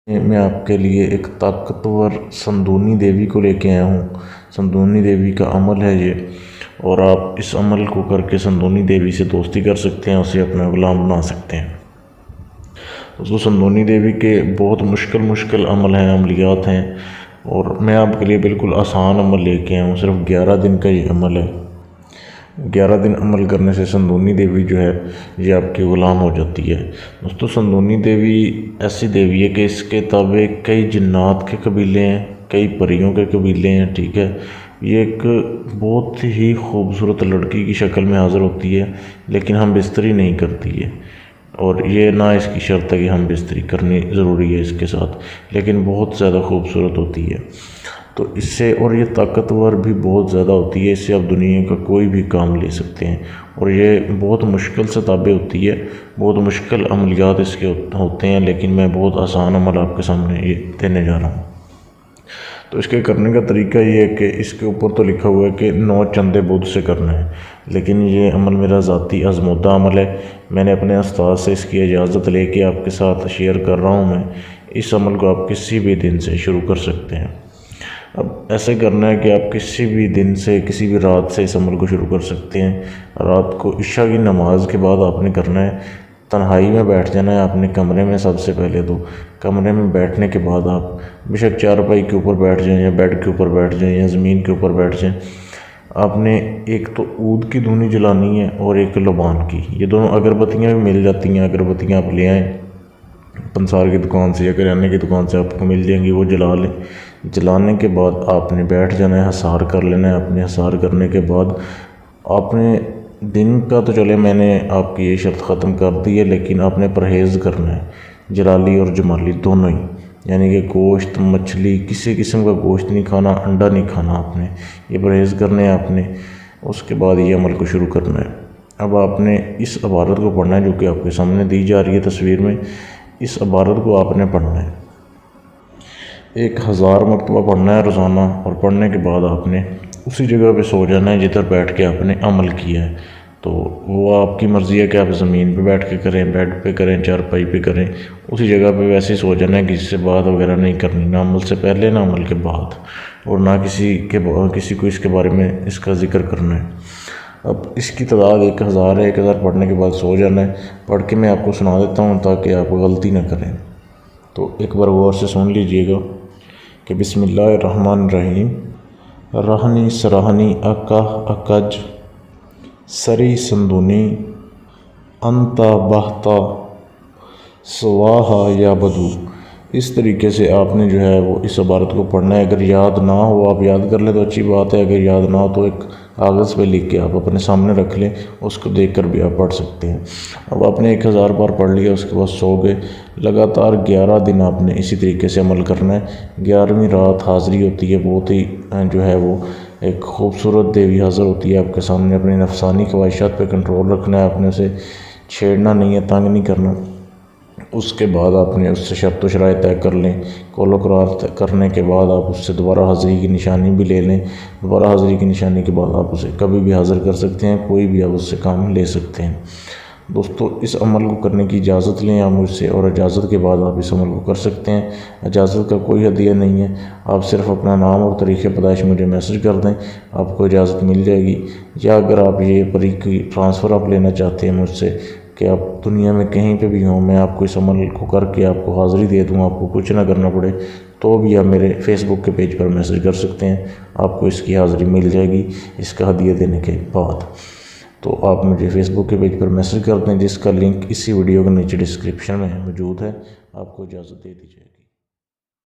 मैं आपके लिए एक ताकतवर संदूनी देवी को लेके आया हूँ। संदूनी देवी का अमल है ये, और आप इस अमल को करके संदूनी देवी से दोस्ती कर सकते हैं, उसे अपना गुलाम बना सकते हैं। दोस्तों, संदूनी देवी के बहुत मुश्किल अमल हैं, अमलियात हैं, और मैं आपके लिए बिल्कुल आसान अमल लेके आया हूँ। सिर्फ 11 दिन का ये अमल है। 11 दिन अमल करने से संदूनी देवी जो है ये आपकी ग़ुलाम हो जाती है। दोस्तों, संदूनी देवी ऐसी देवी है कि इसके ताबे कई जिन्नात के कबीले हैं, कई परियों के कबीले हैं। ठीक है, ये एक बहुत ही खूबसूरत लड़की की शक्ल में हाज़िर होती है, लेकिन हम बिस्तरी नहीं करती है, और ये ना इसकी शर्त है कि हम बिस्तरी करनी ज़रूरी है इसके साथ, लेकिन बहुत ज़्यादा खूबसूरत होती है। तो इससे, और ये ताकतवर भी बहुत ज़्यादा होती है, इससे आप दुनिया का कोई भी काम ले सकते हैं, और ये बहुत मुश्किल से ताबे होती है। बहुत मुश्किल अमलियात इसके होते हैं, लेकिन मैं बहुत आसान अमल आपके सामने ये देने जा रहा हूँ। तो इसके करने का तरीका ये है कि इसके ऊपर तो लिखा हुआ है कि 9 चंदे बुध से करना है, लेकिन ये अमल मेरा ज़ाती आज़मूदा अमल है। मैंने अपने उस्ताद से इसकी इजाज़त लेके आपके साथ शेयर कर रहा हूँ। मैं इस अमल को आप किसी भी दिन से शुरू कर सकते हैं। अब ऐसे करना है कि आप किसी भी दिन से, किसी भी रात से इस अमल को शुरू कर सकते हैं। रात को इशा की नमाज के बाद आपने करना है, तन्हाई में बैठ जाना है अपने कमरे में। सबसे पहले तो कमरे में बैठने के बाद आप बेशक चारपाई के ऊपर बैठ जाएं, या बेड के ऊपर बैठ जाएं, या ज़मीन के ऊपर बैठ जाएं। आपने एक तो ऊद की धूनी जलानी है और एक लुबान की। ये दोनों अगरबत्तियाँ भी मिल जाती हैं, अगरबत्तियाँ आप ले आएँ पंसार की दुकान से या किराने की दुकान से, आपको मिल जाएंगी, वो जला लें। जलाने के बाद आपने बैठ जाना है, हसार कर लेना है। अपने हसार करने के बाद आपने दिन का तो चले, मैंने आपकी ये शर्त ख़त्म कर दी है, लेकिन आपने परहेज़ करना है, जलाली और जमाली दोनों ही। यानी कि गोश्त, मछली, किसी किस्म का गोश्त नहीं खाना, अंडा नहीं खाना, आपने ये परहेज़ करने हैं आपने। उसके बाद ये अमल को शुरू करना है। अब आपने इस इबारत को पढ़ना है जो कि आपके सामने दी जा रही है तस्वीर में। इस इबारत को आपने पढ़ना है 1000 मरतबा पढ़ना है रोज़ाना, और पढ़ने के बाद आपने उसी जगह पे सो जाना है जिधर बैठ के आपने अमल किया है। तो वो आपकी मर्ज़ी है कि आप ज़मीन पे बैठ के करें, बेड पे करें, चारपाई पे करें, उसी जगह पे वैसे ही सो जाना है। किसी से बात वगैरह नहीं करनी, ना अमल से पहले ना अमल के बाद, और ना किसी को इसके बारे में इसका ज़िक्र करना है। अब इसकी तादाद 1000 है। 1000 पढ़ने के बाद सो जाना है। पढ़ के मैं आपको सुना देता हूँ ताकि आप गलती ना करें। तो एक बार गौर से सुन लीजिएगा कि बिस्मिल्लाहिर्रहमानिर्रहीम। रहनी सराहनी अकाह अकज सरी संदूनी अंता बहता स्वाहा या बदू। इस तरीके से आपने जो है वो इस इबारत को पढ़ना है। अगर याद ना हो, आप याद कर लें तो अच्छी बात है। अगर याद ना हो तो एक कागज़ पे लिख के आप अपने सामने रख लें, उसको देखकर भी आप पढ़ सकते हैं। अब आपने 1000 बार पढ़ लिया, उसके बाद सो गए। लगातार 11 दिन आपने इसी तरीके से अमल करना है। 11वीं रात हाज़िरी होती है, बहुत ही जो है वो एक खूबसूरत देवी हाज़िर होती है आपके सामने। अपनी नफसानी ख्वाहिशात पे कंट्रोल रखना है, आपने उसे छेड़ना नहीं है, तंग नहीं करना। उसके बाद आपने उससे शर्त व शराइत तय कर लें। कौलो करार करने के बाद आप उससे दोबारा हाज़िरी की निशानी भी ले लें। दोबारा हाज़िरी की निशानी के बाद आप उसे कभी भी हाज़िर कर सकते हैं, कोई भी आप उससे काम ले सकते हैं। दोस्तों, इस अमल को करने की इजाज़त लें आप मुझसे, और इजाज़त के बाद आप इस अमल को कर सकते हैं। इजाज़त का कोई हदिया नहीं है, आप सिर्फ अपना नाम और तरीक़े पैदाइश मुझे मैसेज कर दें, आपको इजाज़त मिल जाएगी। या अगर आप ये तरीक़ी ट्रांसफ़र आप लेना चाहते हैं मुझसे कि आप दुनिया में कहीं पे भी हों, मैं आपको इस अमल को करके आपको हाज़िरी दे दूँ, आपको कुछ ना करना पड़े, तो भी आप मेरे फेसबुक के पेज पर मैसेज कर सकते हैं, आपको इसकी हाज़िरी मिल जाएगी इसका हदिया देने के बाद। तो आप मुझे फेसबुक के पेज पर मैसेज कर दें, जिसका लिंक इसी वीडियो के नीचे डिस्क्रिप्शन में मौजूद है। आपको इजाज़त दे दी जाएगी।